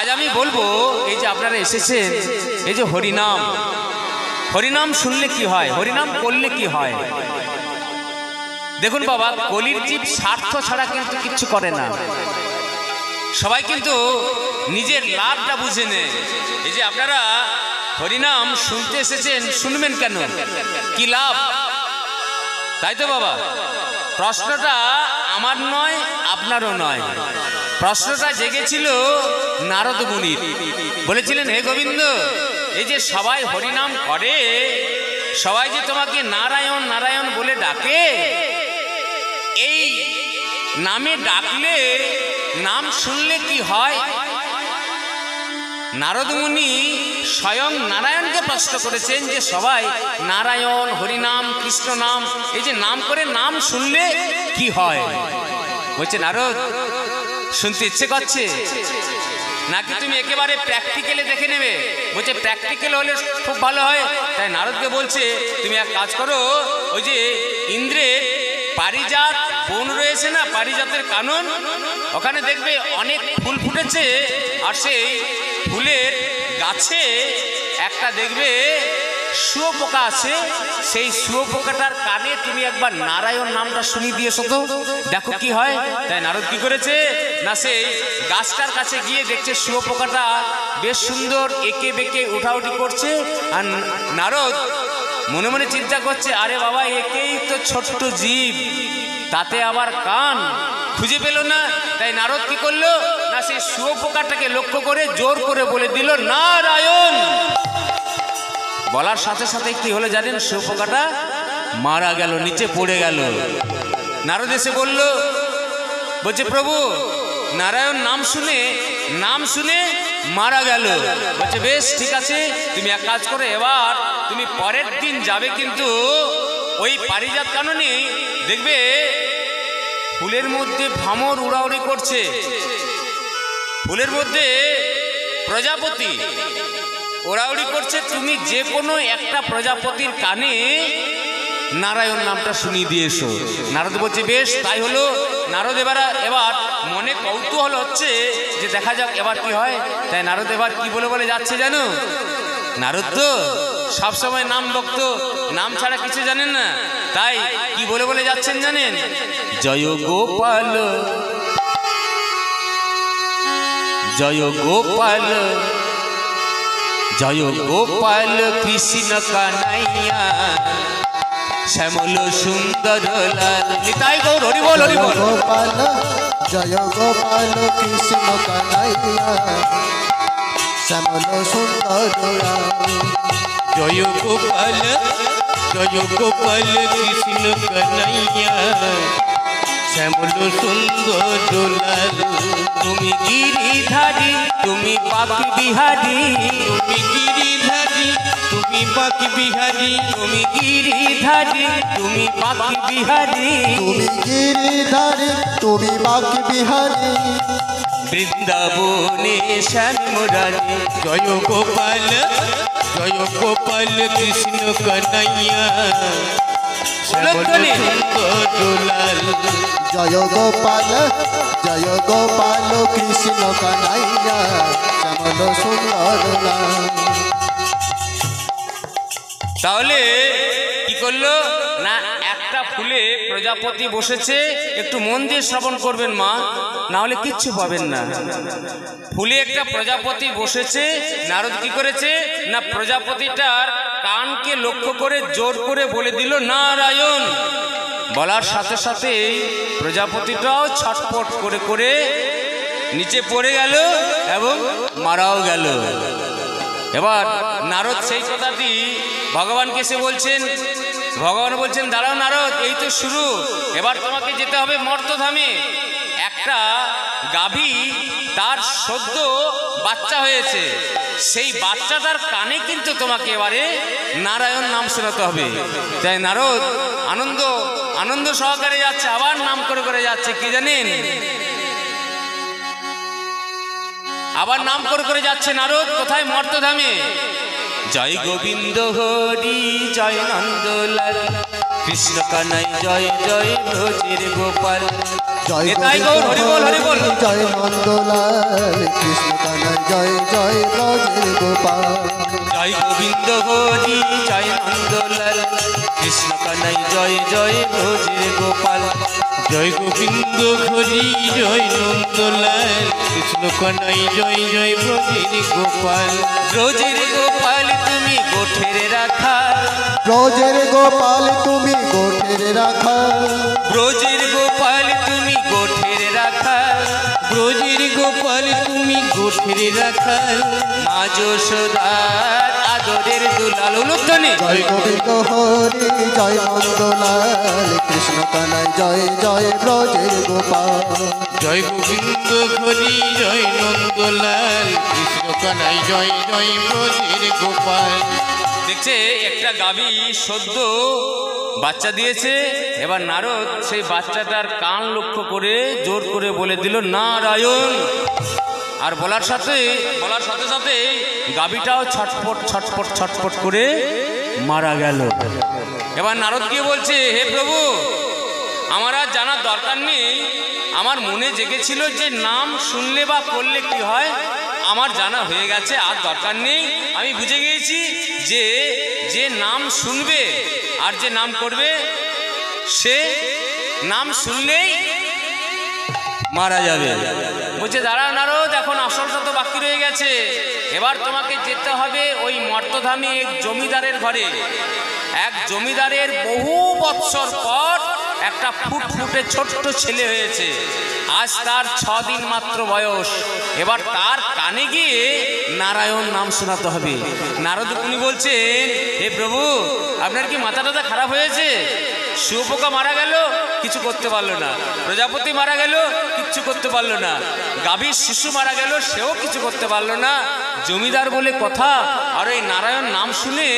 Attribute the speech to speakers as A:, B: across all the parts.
A: আজ আমি বলবো এই যে আপনারা এসেছেন, এই যে হরিনাম, হরিনাম শুনলে কি হয়, হরিনাম করলে কি হয়। দেখুন বাবা, কলির জীব স্বার্থ ছাড়া কিন্তু কিচ্ছু করে না। সবাই কিন্তু নিজের লাভটা বুঝে নেয়। এই যে আপনারা হরিনাম শুনতে এসেছেন, শুনবেন কেন, কি লাভ, তাই তো বাবা? প্রশ্নটা আমার নয়, আপনারও নয়। প্রশ্নটা জেগেছিল নারদ মুনির। বলেছিলেন, হে গোবিন্দ, এই যে সবাই হরিনাম করে, সবাই যে তোমাকে নারায়ণ নারায়ণ বলে ডাকে, এই নামে ডাকলে, নাম শুনলে কি হয়? নারদ মুনি স্বয়ং নারায়ণকে প্রশ্ন করেছেন যে সবাই নারায়ণ, হরিনাম, কৃষ্ণ নাম, এই যে নাম করে, নাম শুনলে কি হয়? বলছে, নারদ শুনতে ইচ্ছে করছে নাকি তুমি একেবারে প্র্যাকটিক্যালে দেখে নেবে? বলছে, প্র্যাকটিক্যাল হলে খুব ভালো হয়। তাই নারদকে বলছে, তুমি এক কাজ করো, ওই যে ইন্দ্রের পারিজাত বন রয়েছে না, পারিজাতের কানন, ওখানে দেখবে অনেক ফুল ফুটেছে, আর সেই ফুলের গাছে একটা দেখবে শুয়োপোকা আছে, সেই শুয়োপোকাটার কানে তুমি একবার নারায়ণ নামটা শুনিয়ে দিয়েছো তো, দেখো কি হয়। তাই নারদ কি করেছে না, সেই গাছটার কাছে গিয়ে দেখছে শুয়োপোকাটা বেশ সুন্দর এঁকে বেঁকে উঠাউঠি করছে। আর নারদ মনে মনে চিন্তা করছে, আরে বাবা, একেই তো ছোট্ট জীব, তাতে আবার কান, খুঁজে পেল না। তাই নারদ কি করলো না, সেই শুয়োপোকাটাকে লক্ষ্য করে জোর করে বলে দিল নারায়ণ। বলার সাথে সাথে কি হলো জানেন? শুয়োপোকাটা মারা গেল, নিচে পড়ে গেল। নারদ এসে বলল, বলছে, প্রভু নারায়ণ নাম শুনে মারা গেল। বলছে, বেশ ঠিক আছে, তুমি এক কাজ করো, এবার তুমি পরের দিন যাবে, কিন্তু ওই পারিজাত কাননে দেখবে ফুলের মধ্যে ভ্রমর উড়াউড়ি করছে, ফুলের মধ্যে প্রজাপতি ওড়াউড়ি করছে, তুমি যে কোনো একটা প্রজাপতির কানে নারায়ণ নামটা শুনিয়ে দিয়েছো। নারদ বলছে, বেশ তাই হলো। নারদ এবার মনে কৌতূহল হচ্ছে যে দেখা যাক এবার কি হয়। তাই নারদ এবার কি বলে যাচ্ছে জানো? নারদ তো সবসময় নাম ভক্ত, নাম ছাড়া কিছু জানেন না। তাই কি বলে যাচ্ছেন জানেন? জয় গোপাল, জয় গোপাল, জয় গোপাল কৃষ্ণ কানাইয়া, শ্যামল সুন্দর লাল। নিতাই গৌর, হরি বল, হরি বল।
B: গোপাল, জয় গোপাল কৃষ্ণ কানাইয়া, শ্যামল সুন্দর লাল।
C: জয় গোপাল, জয় গোপাল কৃষ্ণ কানাইয়া, শ্যামল সুন্দর লাল।
A: তুমি গিরিধারী, তুমি পাখি বিহারী,
C: তুমি গিরিধারী, তুমি পাখি বিহারী,
A: তুমি গিরিধারী, তুমি পাখি বিহারী,
B: তুমি গিরিধারী, তুমি বাকি বিহারী,
A: বৃন্দাবনে শ্যাম মুরারি।
C: জয় গোপাল, জয় গোপাল কৃষ্ণ কানাইয়া, শ্যামল সুন্দর লাল।
B: জয় গোপাল, জয় গোপাল কৃষ্ণ কানাইয়া, শ্যামল সুন্দর লাল।
A: তাহলে কি করলো না, একটা ফুলে প্রজাপতি বসেছে, একটু মন দিয়ে শ্রবণ করবেন মা, না হলে কিচ্ছু পাবেন না। ফুলে একটা প্রজাপতি বসেছে, নারদ কি করেছে না, প্রজাপতিটার কানকে লক্ষ্য করে জোর করে বলে দিল নারায়ণ। বলার সাথে সাথে প্রজাপতিটাও ছটপট করে করে নিচে পড়ে গেল এবং মারাও গেল। এবার নারদ সেই কথাটি ভগবানকে এসে বলছেন, ভগবান বলছেন, দাঁড়াও নারদ, এই তো শুরু, এবার তোমাকে যেতে হবে মর্তধামে। একটা গাভী, তার সদ্য বাচ্চা হয়েছে, সেই বাচ্চাটার কানে কিন্তু তোমাকে এবারে নারায়ণ নাম শোনাতে হবে। তাই নারদ আনন্দ সহকারে যাচ্ছে, আবার নাম করে করে যাচ্ছে, কি জানেন? আবার নাম করে করে যাচ্ছে নারদ, কোথায়? মর্তধামে। জয় গোবিন্দ হরি, জয় নন্দলাল, কৃষ্ণ কানাই জয় জয়, ব্রজের গোপাল।
B: জয়
A: নিতাই গৌর হরি বল হরি বল।
B: জয় নন্দলাল কৃষ্ণ কানাই জয় জয় ব্রজের গোপাল
A: জয় গোবিন্দ হরি জয় নন্দলাল কৃষ্ণ কানাই জয় জয় ব্রজের গোপাল।
C: জয় গোবিন্দ হরি জয় নন্দলাল কৃষ্ণ কানাই জয় জয় ব্রজের গোপাল।
A: ব্রজের গোপাল তুমি গোঠের রাখাল,
B: ব্রজের গোপাল তুমি গোঠের রাখাল
A: ব্রজের গোপাল তুমি গোঠের রাখাল।
C: ব্রজের গোপাল তুমি গোঠের রাখাল।
A: মা যশোদার আদরের দুলাল। উলুধ্বনি।
B: জয় গোবিন্দ হরি জয় নন্দলাল কৃষ্ণ কানাই জয় জয় ব্রজের গোপাল
C: জয় গোবিন্দ হরি জয় নন্দলাল কৃষ্ণ কানাই জয় জয় ব্রজের গোপাল।
A: দেখছে একটা গাভী সদ্য বাচ্চা দিয়েছে, এবার নারদ সেই বাচ্চাটার কান লক্ষ্য করে জোর করে বলে দিল নারায়ণ। আর বলার সাথে সাথে গাভীটাও ছটফট ছটফট ছটফট করে মারা গেল। এবার নারদ গিয়ে বলছে, হে প্রভু, আমার আর জানার দরকার নেই, আমার মনে জেগেছিল যে নাম শুনলে বা করলে কি হয়, আমার জানা হয়ে গেছে, আর দরকার নেই। আমি বুঝে গিয়েছি যে যে নাম শুনবে আর যে নাম করবে সে নাম শুনলেই মারা যাবে। বলছে দাঁড়াও নারদ, এখন আসলটা তো বাকি রয়ে গেছে। এবার তোমাকে যেতে হবে ওই মর্তধামী এক জমিদারের ঘরে। এক জমিদারের বহু বৎসর পর একটা ফুটফুটে ছোট্ট ছেলে হয়েছে। আজ তার 6 দিন মাত্র বয়স। এবার তার কানে গিয়ে নারায়ণ নাম শোনাতে হবে। নারদ উনি বলছেন, হে প্রভু, আপনার কি মাথা টাথা খারাপ হয়েছে? শুয়োপোকা মারা গেল, কিছু করতে পারলো না। প্রজাপতি মারা গেল, কিচ্ছু করতে পারলো না। গাভীর শিশু মারা গেল, সেও কিছু করতে পারলো না। জমিদার বলে কথা, আর এই নারায়ণ নাম শুনে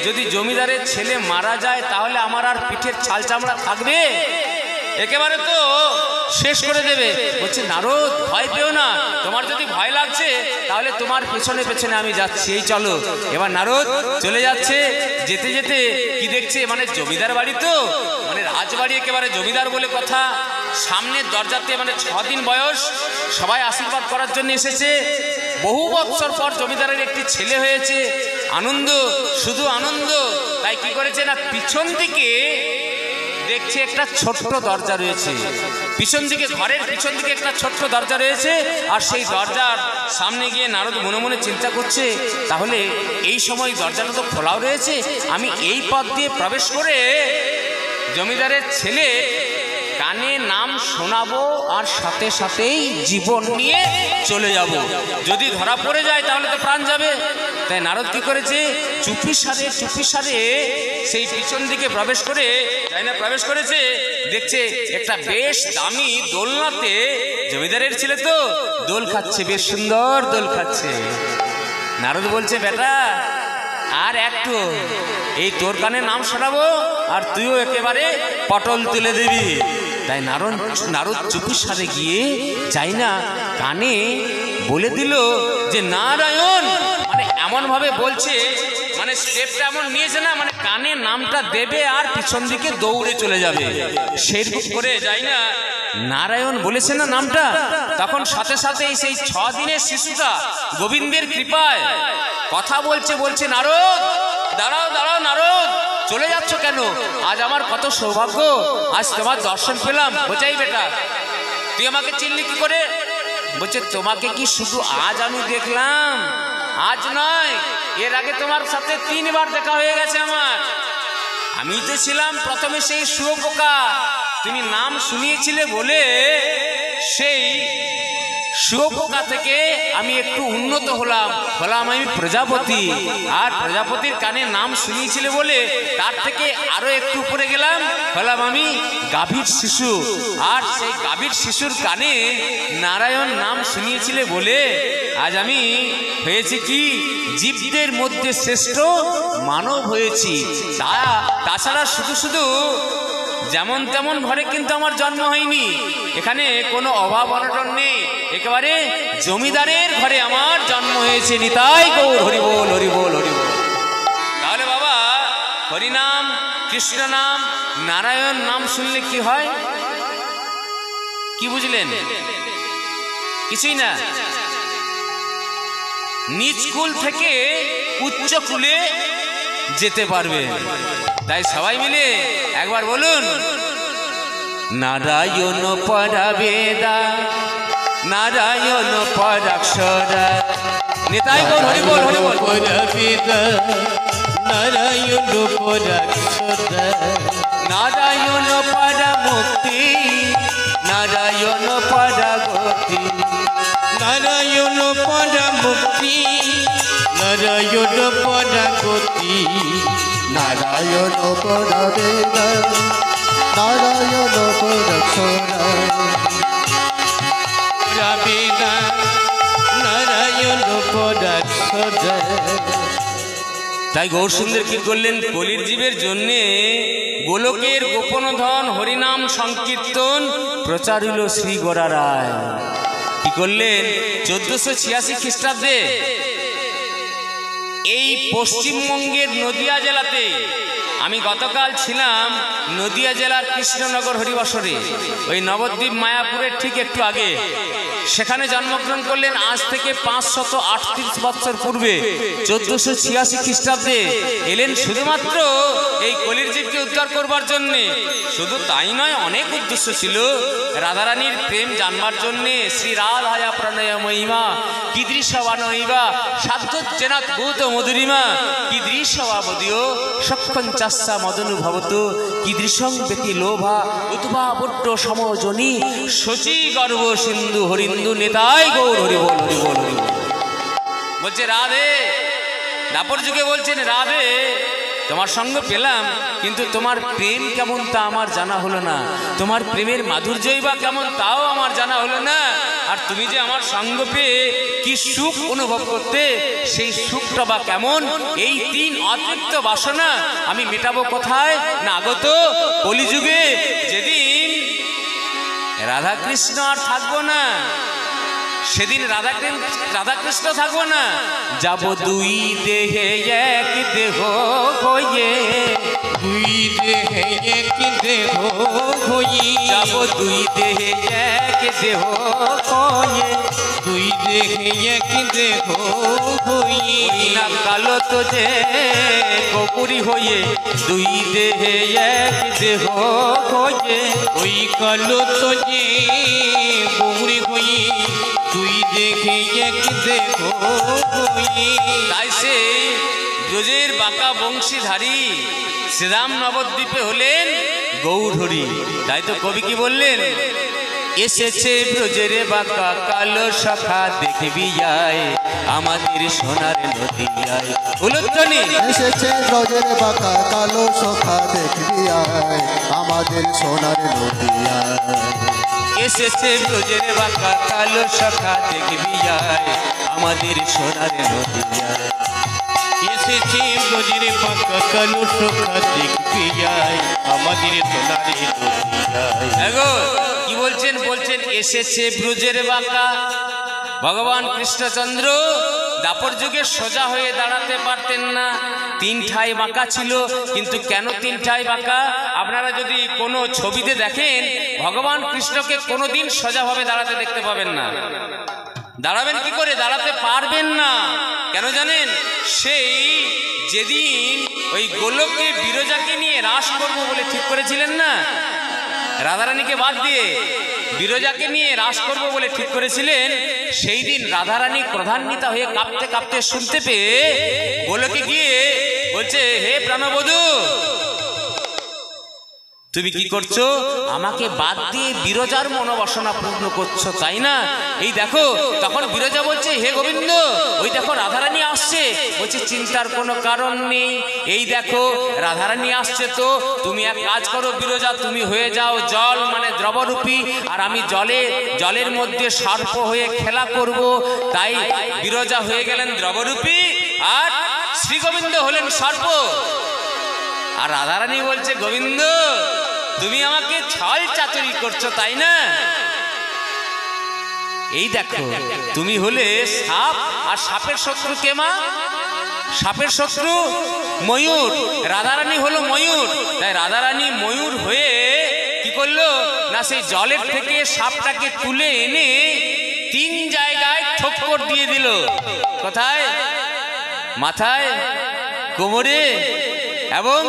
A: যদি জমিদারের ছেলে মারা যায় তাহলে আমার আর পিঠের ছাল চামড়া থাকবে? একেবারে তো শেষ করে দেবে। বলছে নারদ, ভয় পেও না, তোমার যদি ভয় লাগছে তাহলে তোমার পেছনে পেছনে আমি যাচ্ছি, এই চলো। এবার নারদ চলে যাচ্ছে। যেতে যেতে কি দেখছে, মানে জমিদার বাড়ি তো, মানে রাজবাড়ি, একেবারে জমিদার বলে কথা। সামনের দরজাতে মানে 6 দিন বয়স, সবাই আশীর্বাদ করার জন্য এসেছে। বহু বৎসর পর জমিদারের একটি ছেলে হয়েছে। আনন্দ, শুধু আনন্দ। তাই কি করেছে না, পিছন দিকে দেখছে একটা ছোট্ট দরজা রয়েছে। পিছন দিকে, ঘরের পিছন দিকে একটা ছোট্ট দরজা রয়েছে। আর সেই দরজার সামনে গিয়ে নারদ মনে মনে চিন্তা করছে, তাহলে এই সময় দরজাটা তো খোলাও রয়েছে, আমি এই পথ দিয়ে প্রবেশ করে জমিদারের ছেলে কানে নাম শোনাবো আর সাথে সাথেই জীবন নিয়ে চলে যাব। যদি ধরা পড়ে যায় তাহলে তো প্রাণ যাবে। তাই নারদ কি করেছে, চুপি সারে সেই পিছন দিকে প্রবেশ করেছে। দেখছে একটা বেশ দামি দোলনাতে, জমিদারের ছেলে তো দোল খাচ্ছে, বেশ সুন্দর দোল খাচ্ছে। নারদ বলছে, বেটা আর একটু, এই তোর কানে নাম শোনাবো আর তুইও একেবারে পটল তুলে দিবি। তাই নারদ চুপি সারে গিয়ে চাই না কানে বলে দিল যে নারায়ণ, মানে এমন ভাবে বলছে, মানে স্টেপটা এমন নিয়েছে না, মানে কানে নামটা দেবে আর পিছন দিকে দৌড়ে চলে যাবে। সেরকম করে যাই না নারায়ণ বলেছে না নামটা, তখন সাথে সাথেই সেই 6 দিনের শিশুটা গোবিন্দের কৃপায় কথা বলছে নারদ, দাঁড়াও নারদ, চলে যাচ্ছ কেন? আজ আমার কত সৌভাগ্য, আজ তোমার দর্শন পেলাম। বোঝাই বেটা, তুই আমাকে চিনলি কি করে? বলছে, তোমাকে কি শুধু আজ আমি দেখলাম? আজ নয়, এর আগে তোমার সাথে 3 বার দেখা হয়ে গেছে আমার। আমি তো ছিলাম প্রথমে সেই শুয়োপোকা, তুমি নাম শুনিয়েছিলে বলে সেই শুয়োপোকা থেকে আমি একটু উন্নত হলাম আমি প্রজাপতি। আর প্রজাপতির কানে নাম শুনিয়েছিলে বলে তার থেকে আরো একটু উপরে গেলাম, হলাম আমি গাভীর শিশু। আর সেই গাভীর শিশুর কানে নারায়ণ নাম শুনিয়েছিলে বলে আজ আমি হয়েছি কি, জীবদের মধ্যে শ্রেষ্ঠ মানব হয়েছি। তাছাড়া শুধু যেমন তেমন ঘরে কিন্তু আমার জন্ম হয়নি, এখানে কোনো অভাব অনটন নেই, একেবারে জমিদারের ঘরে আমার জন্ম হয়েছে। নিতাই গৌর হরি বল হরি বল হরি বল। তাহলে বাবা, হরিনাম, কৃষ্ণ নাম, নারায়ণ নাম শুনলে কি হয়? কি বুঝলেন? কিছুই না। নিচ কুল থেকে উচ্চ কুলে যেতে পারবে। তাই সবাই মিলে একবার বলুন, নারায়ণ পরাবেদা নারায়ণ পরাক্ষরা। নিতাই গৌর হরি বল, হরি বল।
C: পরাবেদা নারায়ণ পরাক্ষরা,
A: নারায়ণ পরা মুক্তি নারায়ণ পরা গতি,
C: নারায়ণ পরা মুক্তি নারায়ণ পরা গতি,
B: নারায়ণ পরাবেদা নারায়ণ পরাক্ষরা,
C: পরাবেদা নারায়ণ পরাক্ষরা।
A: তাই গৌর সুন্দর কি করলেন? কলির জীবের জন্যে গোলকের গোপন ধন হরিনাম সংকীর্তন প্রচার হইল শ্রী গোরা রায়। কি করলেন? 1486 খ্রিস্টাব্দে এই পশ্চিমবঙ্গের নদিয়া জেলাতে, আমি গতকাল ছিলাম নদিয়া জেলার কৃষ্ণনগর হরিবাসরে, ওই নবদ্বীপ মায়াপুরের ঠিক একটু আগে। সেখানে জন্মগ্রহণ করলেন আজ থেকে 538 বছর পূর্বে 1486 খ্রিস্টাব্দে এলেন শুধুমাত্র এই কলির জীবকে উদ্ধার করবার জন্যে। শুধু তাই নয়, অনেক উদ্দেশ্য ছিল। রাধারানীর প্রেম জানবার জন্যে, শ্রী রাধায়া প্রণয় মহিমা কীদৃশবা নহিবা সাধ্যজেনাৎ ভূত মধুরিমা কীদৃশবা বদিও সক্ষণ চাস্যা মদনুভবত কীদৃশং ব্যতি লোভা উদ্ভা বড্ড সমজনী শচী গর্ভ সিন্ধু হরিন্দু নেতাই গৌর হরি বল, হরি বল, হরি বল। বলছে রাধে, দাপর যুগে বলছেন রাধে তোমার সঙ্গ পেলাম, কিন্তু তোমার প্রেম কেমন তা আমার জানা হলো না, তোমার প্রেমের মাধুর্যই বা কেমন তাও আমার জানা হলো না। আর তুমি যে আমার সঙ্গ পেয়ে কি সুখ অনুভব করতে, সেই সুখটা বা কেমন? এই 3 অতৃপ্ত বাসনা আমি মেটাবো কোথায়? না আগত কলিযুগে, যেদিন রাধা কৃষ্ণ আর থাকবো না, সেদিন রাধাকৃষ্ণ থাকবো না। যাব দুই দেহে এক দেহ হয়ে,
C: দুই দেহে এক দেহ হই,
A: যাব দুই দেহে এক দেহ হয়ে,
C: দুই দেহে এক দেহ হই,
A: না কালো তো যে গৌরী হয়ে, দুই দেহে এক দেহ হয়ে,
C: ওই কালো তো যে গৌরী হই, দুই দেহে এক দেহ হই।
A: তাই সে ব্রজের বাঁকা বংশীধারী শ্রীরাম নবদ্বীপে হলেন গৌর হরি। তাই তো কবি কি বললেন? এসেছে ব্রজের বাঁকা কালো সখা দেখবি আয় আমাদের সোনার নদিয়ায়। উলুধ্বনি।
B: এসেছে ব্রজের বাঁকা কালো সখা দেখবি আয় আমাদের সোনার নদিয়ায়।
A: এসেছে ব্রজের বাঁকা কালো সখা দেখবি আয় আমাদের সোনার নদিয়ায়।
C: এসেছে ব্রজের বাঁকা কালো সখা দেখবি আয় আমাদের সোনার নদিয়ায়।
A: এগো কি বলছেন? বলছেন এসেছে ব্রজের বাঁকা। ভগবান কৃষ্ণচন্দ্র দাপর যুগে সোজা হয়ে দাঁড়াতে পারতেন না, 3 ঠাই বাঁকা ছিল। কিন্তু কেন 3 ঠাই বাঁকা? আপনারা যদি কোনো ছবিতে দেখেন, ভগবান কৃষ্ণকে কোনোদিন সোজাভাবে দাঁড়াতে দেখতে পাবেন না। দাঁড়াবেন কি করে? দাঁড়াতে পারবেন না। কেন জানেন? সেই যেদিন ওই গোলকে বিরজাকে নিয়ে রাস করবো বলে ঠিক করেছিলেন না, রাধারানীকে বাদ দিয়ে বিরজাকে নিয়ে রাস করবো বলে ঠিক করেছিলেন, সেই দিন রাধারানী ক্রধান্বিতা হয়ে কাঁপতে কাঁপতে শুনতে পেয়ে গোলকে গিয়ে বলছে, হে প্রাণবধূ, তুমি কি করছো? আমাকে বাদ দিয়ে বিরজার মনোবাসনা পূর্ণ করছো, তাই না? এই দেখো। তখন বিরজা বলছে, হে গোবিন্দ, ওই দেখো রাধারানী আসছে। বলছে, চিন্তার কোনো কারণ নেই। এই দেখো রাধারানী আসছে, তো তুমি এক কাজ করো বিরজা, তুমি হয়ে যাও জল মানে দ্রবরূপী, আর আমি জলের মধ্যে সর্প হয়ে খেলা করব। তাই বিরজা হয়ে গেলেন দ্রবরূপী, আর শ্রী গোবিন্দ হলেন সর্প। আর রাধারানী বলছে, গোবিন্দ তুমি আমাকে ছল চাতুরি করছো, তাই না? এই দেখো তুমি হলে সাপ, আর সাপের শত্রু কে মা? সাপের শত্রু ময়ূর। রাধারানী হলো ময়ূর। তাই রাধারানী ময়ূর হয়ে কি করলো না সেই জলের থেকে সাপটাকে তুলে এনে 3 জায়গায় ঠোক্কর দিয়ে দিল। কোথায়? মাথায়, কোমরে এবং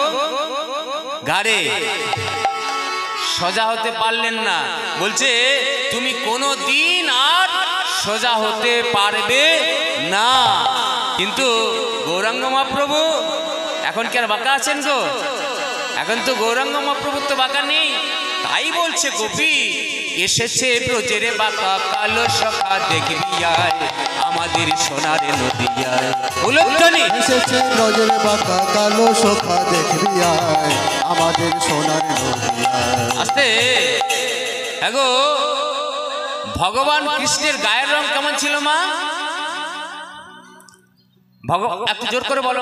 A: ঘাড়ে। সোজা হতে পারলেন না। বলছে তুমি কোনো দিন আর সোজা হতে পারবে না। কিন্তু গৌরাঙ্গ মহাপ্রভু এখন কি আর বাঁকা আছেন গো? এখন তো গৌরাঙ্গ মহাপ্রভু তো বাঁকা নেই। তাই বলছে গোপী, এসেছে ব্রজের বাঁকা কালো সখা দেখবি আয় আমাদের সোনার নদিয়ায়। উলুধ্বনি।
B: এসেছে ব্রজের বাঁকা কালো সখা দেখবি আয় আমাদের সোনার নদিয়ায়।
A: আস্তে। এগো ভগবান কৃষ্ণের গায়ের রং কেমন ছিল মা? একটু জোর করে বলো।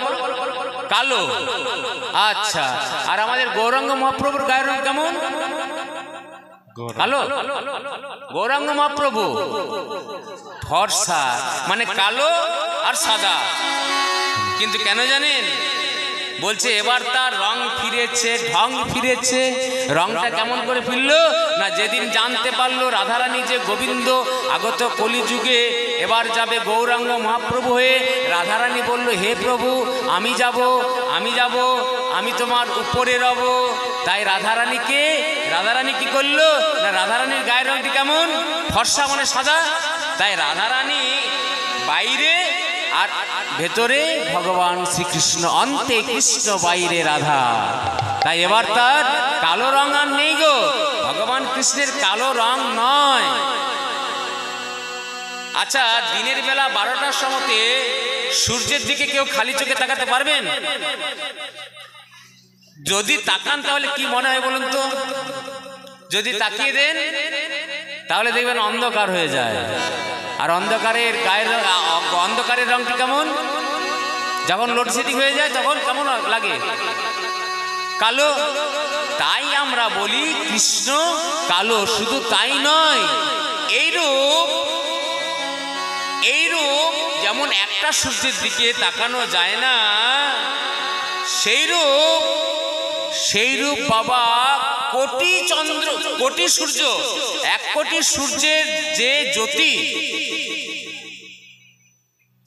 A: কালো। আচ্ছা, আর আমাদের গৌরাঙ্গ মহাপ্রভুর গায়ের রং কেমন? কালো। গৌরাঙ্গ মহাপ্রভু ফর্সা, মানে কালো আর সাদা। কিন্তু কেন জানেন? বলছে এবার তার রং ফিরেছে, ঢং ফিরেছে। রংটা কেমন করে ফিরলো না, যেদিন জানতে পারলো রাধারানী যে গোবিন্দ আগত কলিযুগে এবার যাবে গৌরাঙ্গ মহাপ্রভু হয়ে, রাধারানী বলল হে প্রভু আমি যাব, আমি তোমার উপরে রব। তাই রাধারানী কি করলো না, রাধারানীর গায়ের রংটি কেমন? ফর্সা মানে সাদা। তাই রাধারানী বাইরে আর ভেতরে ভগবান শ্রীকৃষ্ণ, অন্তে কৃষ্ণ বাইরে রাধা। তাই এবার তার কালো রং আর নেই গো। ভগবান কৃষ্ণের কালো রং নয়। আচ্ছা, দিনের বেলা 12টার সময়তে সূর্যের দিকে কেউ খালি চোখে তাকাতে পারবেন? যদি তাকান তাহলে কি মনে হয় বলুন তো? যদি তাকিয়ে দেন তাহলে দেখবেন অন্ধকার হয়ে যায়। আর অন্ধকারের রংটি কেমন? যখন লোডশেডিং হয়ে যায় তখন কেমন লাগে? কালো। তাই আমরা বলি কৃষ্ণ কালো। শুধু তাই নয়, এইরূপ যেমন একটা সূর্যের দিকে তাকানো যায় না, সেইরূপ বাবা কোটি সূর্য, 1 কোটি সূর্যের যে জ্যোতি,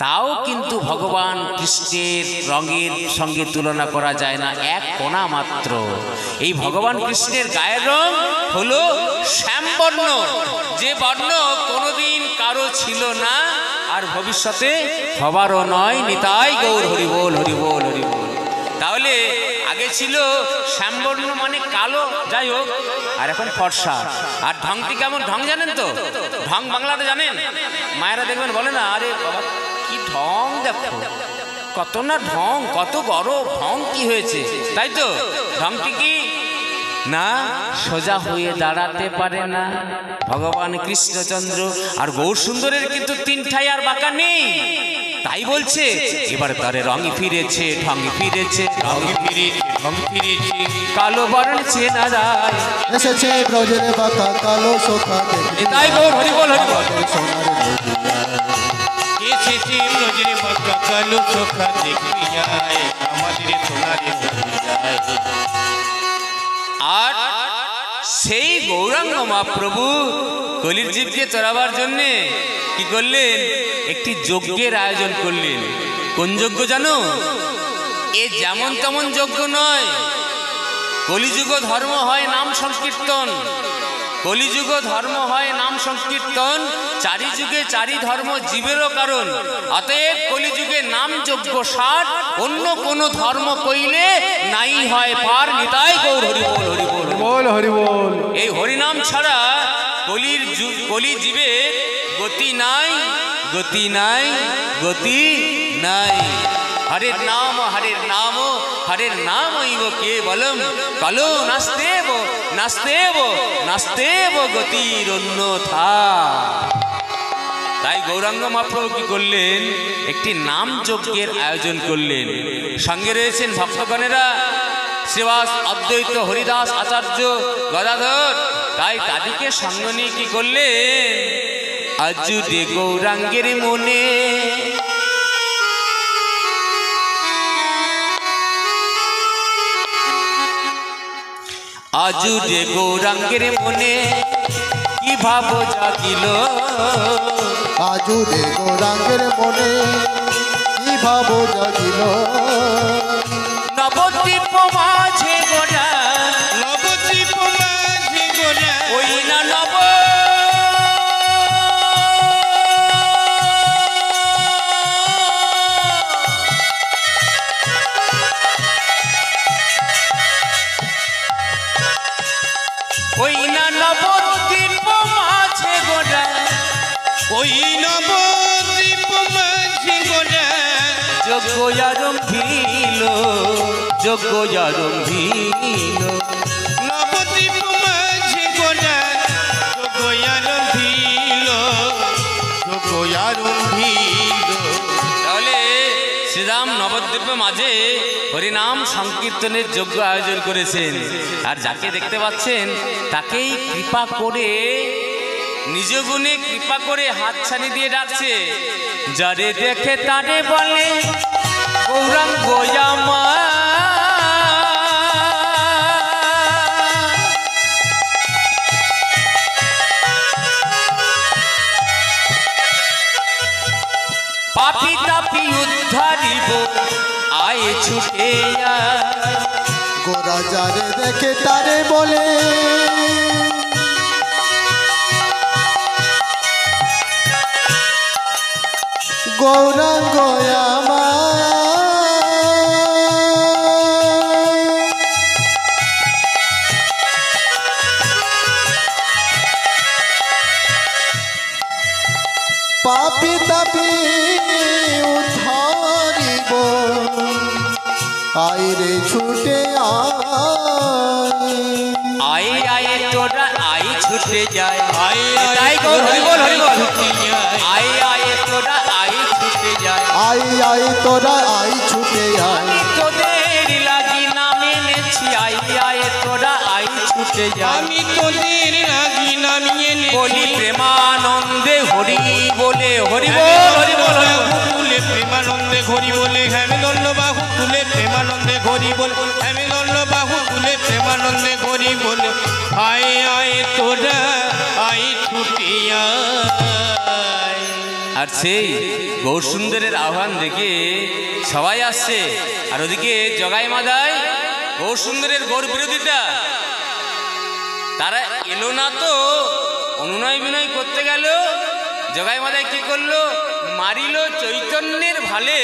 A: তাও কিন্তু ভগবান কৃষ্ণের রঙের সঙ্গে তুলনা করা যায় না, 1 কণা মাত্র। এই ভগবান কৃষ্ণের গায়ের রং হলো শ্যামবর্ণ, যে বর্ণ কোনোদিন কারো ছিল না আর ভবিষ্যতে হবারও নয়। নিতাই গৌর হরি বল, হরি বল, হরি বল। তাহলে আগে ছিল শ্যামবর্ণ মানে কালো, যাই হোক, আর এখন ফর্সা। আর ঢংটি কেমন? ঢং জানেন তো? ঢং বাংলাতে জানেন? মায়েরা দেখবেন বলে না, আরে বাবা কি ঢং, দেখো কত না ঢং, কত বড় ঢং, কি হয়েছে? তাই তো ঢংটি কি না সোজা হয়ে দাঁড়াতে পারে না ভগবান কৃষ্ণচন্দ্র। আর গৌর সুন্দরের কিন্তু 3 ঠাই আর বাঁকা নেই। তাই বলছে এবার তারে রঙই ফিরেছে, ঢঙই ফিরেছে, কালো বরণ চেনা যায়।
B: এসেছে ব্রজের বাঁকা কালো সখা দেখবি
A: তাই গৌর হরি বল, হরি বল।
B: সোনার নদিয়ায়।
C: এসেছে ব্রজের বাঁকা কালো সখা দেখবি আয় আমাদের সোনার নদিয়ায়।
A: আর সেই গৌরাঙ্গ মহাপ্রভু কলির জীবকে তোরাবার জন্য কি করলেন? একটি যজ্ঞের আয়োজন করলেন। কোন যজ্ঞ জানো? এ যেমন তেমন যজ্ঞ নয়। কলিযুগ ধর্ম হয় নাম সংকীর্তন, কলিযুগ ধর্ম হয় নাম সংকীর্তন। 4 যুগে 4 ধর্ম জীবেরও কারণ। অতএব কলিযুগে নাম যজ্ঞ সার, অন্য কোন ধর্ম কইলে নাই হয় পার। নিতাই গৌর হরি বল, হরি বল,
B: বল হরি বল।
A: এই হরিনাম ছাড়া কলি জীবে গতি নাই, গতি নাই, গতি নাই। হরের নাম, হরের নাম, হরের নাম কেবলম কলো নাস্তেব, নাস্তেব, নাস্তেব গতির অন্যথা। তাই গৌরাঙ্গ মহাপ্রভু কি করলেন? একটি নাম যজ্ঞের আয়োজন করলেন। সঙ্গে রয়েছেন ভক্তগণেরা, শ্রীবাস অদ্বৈত হরিদাস আচার্য গদাধর। তাই তাদেরকে সঙ্গ নিয়ে কি করলেন? আজুদে গৌরাঙ্গের মনে আজুরে গৌরাঙ্গের মনে কি ভাব জাগিল,
B: আজুরে গৌরাঙ্গের মনে কি ভাব জাগিল,
A: নবদ্বীপ মাঝে গোড়া,
C: নবদ্বীপ মাঝে গোড়া,
A: ওই না নব ওই না নবদ্বীপ মাঝে গোড়া,
C: ওই নবদ্বীপ মাঝে গোড়া,
A: যজ্ঞ আরম্ভিল, যজ্ঞ আরম্ভিল,
C: নবদ্বীপ মাঝে গোড়া, যোগয়ারম্ভিল, যোগয়ারম্ভিল।
A: তাহলে শ্রীরাম নবদ্বীপের মাঝে হরিনাম সংকীর্তনের যজ্ঞ আয়োজন করেছেন। আর যাকে দেখতে পাচ্ছেন তাকেই কৃপা করে, নিজ গুণে কৃপা করে হাতছানি দিয়ে ডাকছে। যারে দেখে তারে বলে গৌরাঙ্গ আমার, পাপি তাপি উদ্ধারিব আয় ছুটে আয়।
B: গোরা যারে দেখে তারে বলে গৌরাঙ্গ আমার, পাপি তাপি উদ্ধারিব আইরে ছুটে
A: আয় আয় তোরা আয় ছুটে যায়,
C: আয়
A: তাই গৌর হরি বল হরি বল।
C: ছুটে যায়।
A: আয় আয় তোরা আয় ছুটে যায়,
B: আই আই তোরা আই ছুটে আয়,
A: আমি তোদের লাগি নাম এনেছি। আয় আয় তোরা আয় ছুটে যায়,
C: আমি তোদের লাগি নামিয়ে
A: বলি প্রেমানন্দে হরি বলে হরি বল হরি বল হরি বল।
C: তুলে প্রেমানন্দে ঘড়ি বলে হেমদণ্ড বাহু তুলে প্রেমানন্দে ঘড়ি বলে হেমদণ্ড বাহু তুলে প্রেমানন্দে ঘড়ি বলে আয় আয় তোরা আয় ছুটিয়া।
A: আর সেই গৌরসুন্দরের আহ্বান দেখে সবাই আসছে। আর ওদিকে জগাই মাদাই গৌরসুন্দরের গৌর বিরোধিতা, তারা এলো না তো অনুনয় বিনয় করতে গেল। জগাই মাদাই কি করলো, মারিল চৈতন্যের ভালে।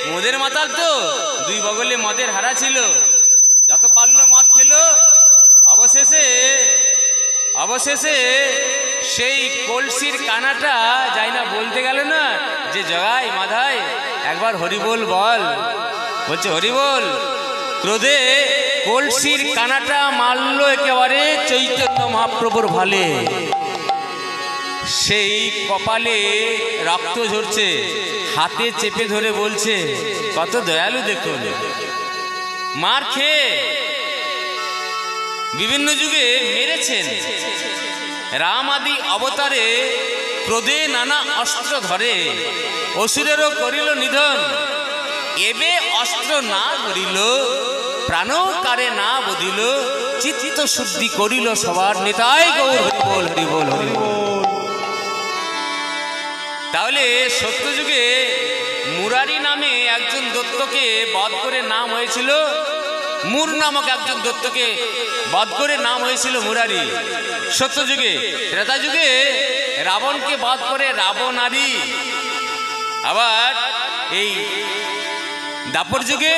A: মদের মাতাল তো, দুই বগলে মদের হারা ছিল, যত পারলো মদ খেলো। অবশেষে অবশেষে সেই কলসির কানাটা যাই না বলতে গেল না যে জগাই মাধাই একবার হরিবোল বল, বলছে হরিবোল। ক্রোধে কলসির কানাটা মারল একেবারে চৈতন্য মহাপ্রভুর ভালে। সেই কপালে রক্ত ঝরছে, হাতে চেপে ধরে বলছে কত দয়ালু দেখুন। মার খেয়ে বিভিন্ন যুগে মেরেছেন। রাম আদি অবতারে ক্রোধে নানা অস্ত্র ধরে, অসুরেরও করিল নিধন। এবে অস্ত্র না ধরিল, প্রাণ কারে না বদিল, চিত্ত শুদ্ধি করিল সবার নেতাই গৌর হরিবোল হরিবোল হরিবোল। তাহলে সত্যযুগে মুরারি নামে একজন দত্তকে বধ করে নাম হয়েছিল, মুর নামক একজন দত্তকে বধ করে নাম হয়েছিল মুরারি সত্যযুগে। ত্রেতা যুগে রাবণকে বধ করে রাবণারি। আবার এই দাপর যুগে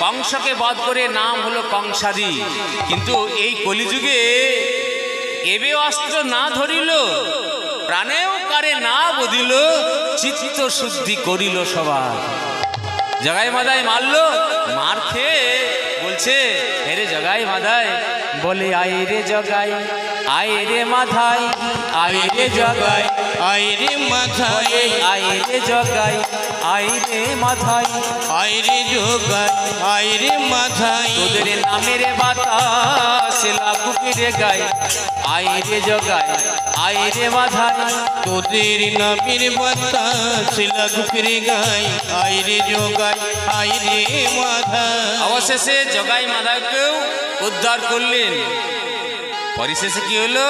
A: কংসকে বধ করে নাম হলো কংসারি। কিন্তু এই কলিযুগে এবে অস্ত্র না ধরিল, প্রাণেও কারে না বদিল, চিত্ত শুদ্ধি করিল সবার। জগাই মাদাই মারলো, মার খেয়ে বলছে হেরে জগাই মাদাই, বলে আয় রে জগাই আয় রে মাথায়, আয় রে জগাই
C: আয় রে মাথায়,
A: আয় রে জগাই আয় রে মাথায়,
C: আয় রে যোগাই আয় রে মাথায়,
A: তোদের নামের বাতাস লাগু ফিরে গায়। আয় রে জগাই আয় রে মাথায়,
C: তোদের নামের বাতাস লাগু ফিরে গায়। আয় রে যোগাই আয় রে মাথায়।
A: অবশেষে জগাই মাদাকেও উদ্ধার করলেন। পরিশেষে কি হলো?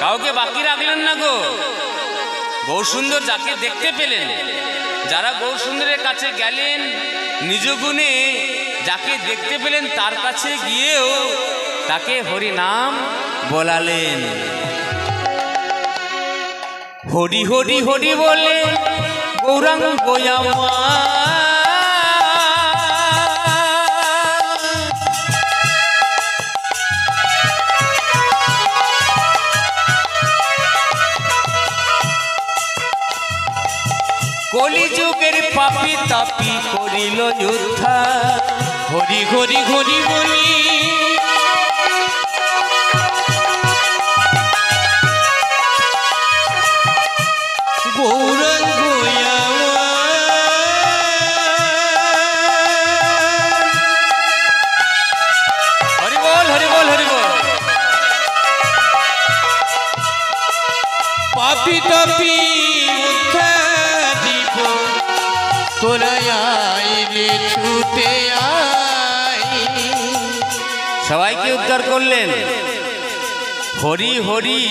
A: কাউকে বাকি রাখলেন না গো। গৌরসুন্দর যাকে দেখতে পেলেন, যারা গৌরসুন্দরের কাছে গেলেন, নিজ গুণে যাকে দেখতে পেলেন তার কাছে গিয়েও তাকে হরিনাম বলালেন। হরি হরি হরি বলে গৌরাঙ্গ কলিযুগের পাপী তাপী করিল উদ্ধার।
C: হরি হরি হরি বলি গৌরাঙ্গ
A: হরি বল হরি বল হরি বল।
C: পাপী তাপী উদ্ধার দিব, তোরা আয় রে ছুটে আয়।
A: সবাইকে উদ্ধার করলেন। হরি হরি